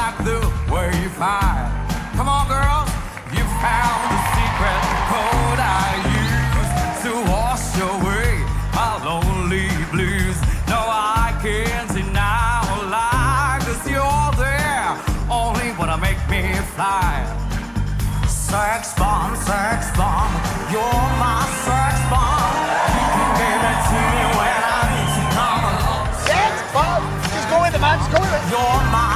like the way you find. Come on, girls, you found the secret code I use to wash away my lonely blues. No, I can't deny or lie, 'cause you're there only when I make me fly. Sex bomb, you're my sex bomb. You can give it to me when I need to come along. Sex bomb. Just go with it, man. Just go with it. You're my